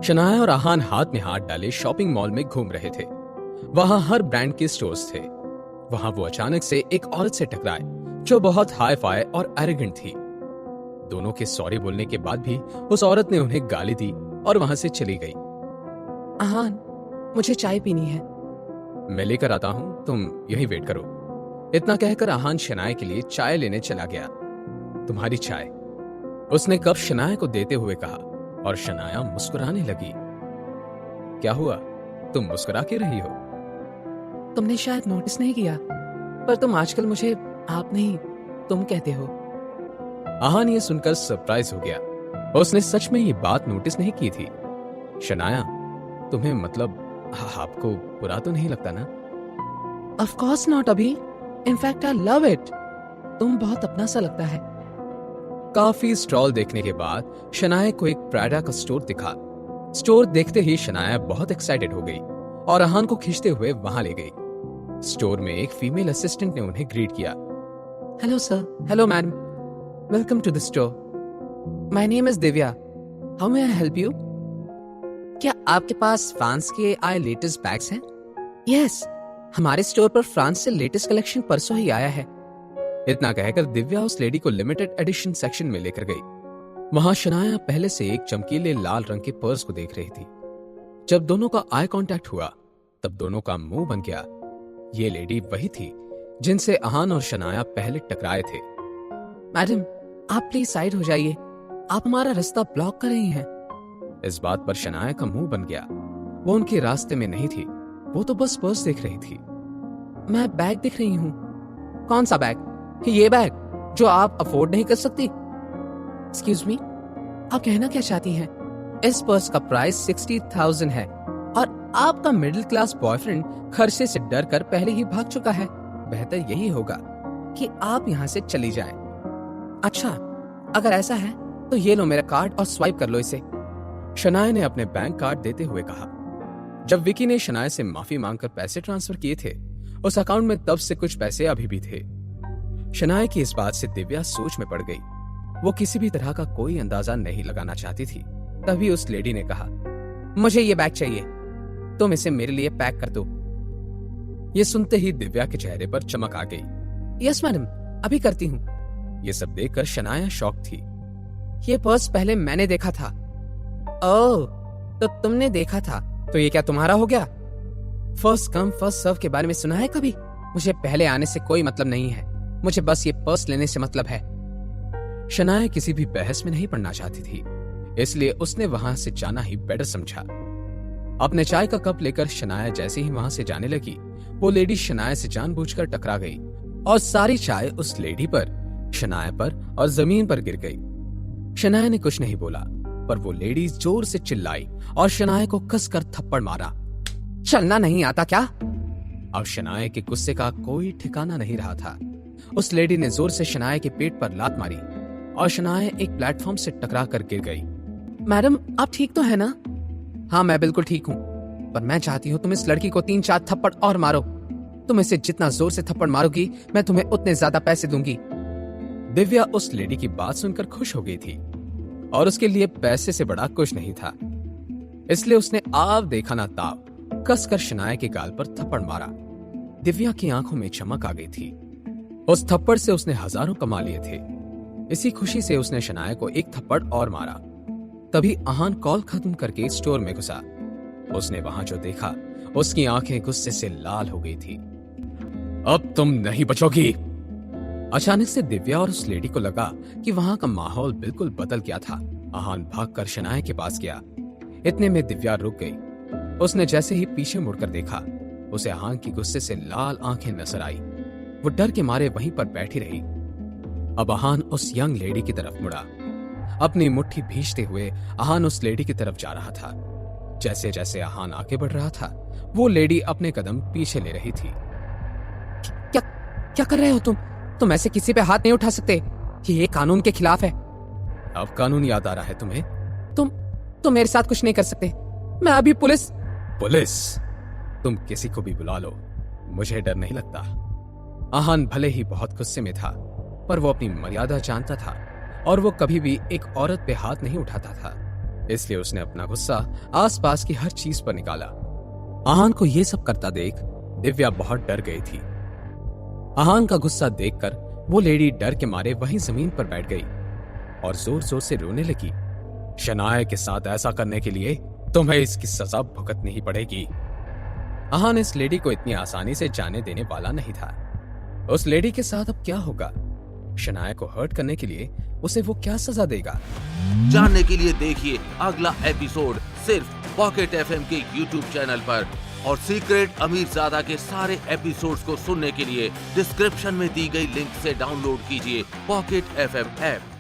शनाया और आहान हाथ में हाथ डाले शॉपिंग मॉल में घूम रहे थे। वहां हर ब्रांड के स्टोर्स थे। वहां वो अचानक से एक औरत से टकराए जो बहुत हाई फाई और एरोगेंट थी। दोनों के सॉरी बोलने के बाद भी उस औरत ने उन्हें गाली दी और वहां से चली गई। आहान, मुझे चाय पीनी है। मैं लेकर आता हूं, तुम यहीं वेट करो। इतना कहकर आहान शनाया के लिए चाय लेने चला गया। तुम्हारी चाय, उसने कप शनाया को देते हुए कहा और शनाया मुस्कुराने लगी। क्या हुआ, तुम मुस्कुरा के रही हो? तुमने शायद नोटिस नहीं किया, पर तुम आजकल मुझे आप नहीं तुम कहते हो। आहान ये सुनकर सरप्राइज हो गया। उसने सच में ये बात नोटिस नहीं की थी। शनाया, तुम्हें मतलब आपको बुरा तो नहीं लगता ना? ऑफ कोर्स नॉट अभी। In fact I love it. तुम बहुत अपना सा लगता है। काफी स्टॉल देखने के बाद शनाया को एक प्राडा का स्टोर दिखा। स्टोर देखते ही शनाया बहुत एक्साइटेड हो गई और आहान को खींचते हुए वहां ले गई। स्टोर में एक फीमेल असिस्टेंट ने उन्हें ग्रीट किया। Hello sir, hello madam, welcome to the store. My name is Divya. How may I help you? क्या आपके पास फ्रांस के आए लेटेस्ट बैग्स हैं? यस, हमारे स्टोर पर फ्रांस से लेटेस्ट कलेक्शन परसों ही आया है। इतना कहकर दिव्या उस लेडी को लिमिटेड एडिशन सेक्शन में लेकर गई। वहां शनाया पहले से एक चमकीले लाल रंग के पर्स को देख रही थी। जब दोनों का आई कांटेक्ट हुआ तब दोनों का मुंह बन गया। ये लेडी वही थी जिनसे आहान और शनाया पहले टकराए थे। मैडम, आप प्लीज साइड हो जाइए, आप हमारा रास्ता ब्लॉक कर रही हैं। इस बात पर शनाया का मुंह बन गया। वो उनके रास्ते में नहीं थी, वो तो बस पर्स देख रही थी। मैं बैग देख रही हूँ। कौन सा बैग? ये बैग जो आप अफोर्ड नहीं कर सकती? एक्सक्यूज मी, आप कहना क्या चाहती हैं? इस पर्स का प्राइस 60,000 है और आपका मिडिल क्लास बॉयफ्रेंड खर्चे से डर कर पहले ही भाग चुका है। बेहतर यही होगा कि आप यहाँ से चली जाएं। अच्छा, अगर ऐसा है तो ये लो मेरा कार्ड और स्वाइप कर लो इसे। शनाया ने अपने बैंक कार्ड देते हुए कहा। जब विकी ने शनाया से माफी मांगकर पैसे ट्रांसफर किए थे, उस अकाउंट में तब से कुछ पैसे अभी भी थे। शनाया की इस बात से दिव्या सोच में पड़ गई। वो किसी भी तरह का कोई अंदाजा नहीं लगाना चाहती थी। तभी उस लेडी ने कहा, मुझे ये बैग चाहिए, तुम इसे मेरे लिए पैक कर दो। ये सुनते ही दिव्या के चेहरे पर चमक आ गई। यस मैडम, अभी करती हूँ। ये सब देखकर शनाया शॉक थी। ये पर्स पहले मैंने देखा था। ओह, तो तुमने देखा था, तो ये क्या तुम्हारा हो गया? फर्स्ट कम फर्स्ट सर्व के बारे में सुना है कभी? मुझे पहले आने से कोई मतलब नहीं है, मुझे बस ये पर्स लेने से मतलब है। शनाया किसी भी बहस में नहीं पड़ना चाहती थी, इसलिए उसने वहां से जाना ही बेटर समझा। अपने चाय का कप लेकर शनाया जैसे ही वहां से जाने लगी, वो लेडी शनाया से जानबूझकर टकरा गई और सारी चाय उस लेडी पर, शनाया पर और जमीन पर गिर गई। शनाया ने कुछ नहीं बोला, पर वो लेडी जोर से चिल्लाई और शनाया को कसकर थप्पड़ मारा। चलना नहीं आता क्या? अब शनाया के गुस्से का कोई ठिकाना नहीं रहा था। उस लेडी ने जोर से शनाया के पेट पर लात मारी और शनाया एक प्लेटफॉर्म से टकरा कर गिर गई। मैडम, आप ठीक तो है ना? हाँ, मैं बिल्कुल ठीक हूँ, पर मैं चाहती हूँ तुम इस लड़की को 3-4 थप्पड़ और मारो। तुम इसे जितना जोर से थप्पड़ मारोगी, मैं तुम्हें उतने ज्यादा पैसे दूंगी। दिव्या उस लेडी की बात सुनकर खुश हो गई थी और उसके लिए पैसे से बड़ा कुछ नहीं था, इसलिए उसने आव देखा ना ताव कसकर शनाया के गाल पर थप्पड़ मारा। दिव्या की आंखों में चमक आ गई थी। उस थप्पड़ से उसने हजारों कमा लिए थे। इसी खुशी से उसने शनाया को एक थप्पड़ और मारा। तभी आहान कॉल खत्म करके स्टोर में घुसा। उसने वहां जो देखा, उसकी आंखें गुस्से से लाल हो गई थी। अब तुम नहीं बचोगी। अचानक से दिव्या और उस लेडी को लगा कि वहां का माहौल बिल्कुल बदल गया था। आहान भागकर शनाया के पास गया। इतने में दिव्या रुक गई। उसने जैसे ही पीछे मुड़कर देखा, उसे आहान की गुस्से से लाल आंखें नजर आई। वो डर के मारे वहीं पर बैठी रही। अब आहान उस यंग लेडी की तरफ मुड़ा। अपनी मुट्ठी भींचते हुए आहान उस लेडी की तरफ जा रहा था। जैसे जैसे आहान आगे बढ़ रहा था, वो लेडी अपने कदम पीछे ले रही थी। क्या क्या कर रहे हो तुम? तुम ऐसे किसी पे हाथ नहीं उठा सकते, ये कानून के खिलाफ है। अब कानून याद आ रहा है तुम्हें? तुम मेरे साथ कुछ नहीं कर सकते। मैं अभी पुलिस तुम किसी को भी बुला लो, मुझे डर नहीं लगता। आहान भले ही बहुत गुस्से में था, पर वो अपनी मर्यादा जानता था और वो कभी भी एक औरत पे हाथ नहीं उठाता था। इसलिए उसने अपना गुस्सा आसपास की हर चीज पर निकाला। आहान को यह सब करता देख दिव्या बहुत डर गई थी। आहान का गुस्सा देखकर वो लेडी डर के मारे वहीं जमीन पर बैठ गई और जोर जोर से रोने लगी। शनाया के साथ ऐसा करने के लिए तुम्हें इसकी सजा भुगतनी ही पड़ेगी। आहान इस लेडी को इतनी आसानी से जाने देने वाला नहीं था। उस लेडी के साथ अब क्या होगा? शनाया को हर्ट करने के लिए उसे वो क्या सजा देगा? जानने के लिए देखिए अगला एपिसोड सिर्फ पॉकेट एफएम के YouTube चैनल पर। और सीक्रेट अमीरजादा के सारे एपिसोड्स को सुनने के लिए डिस्क्रिप्शन में दी गई लिंक से डाउनलोड कीजिए पॉकेट एफएम ऐप।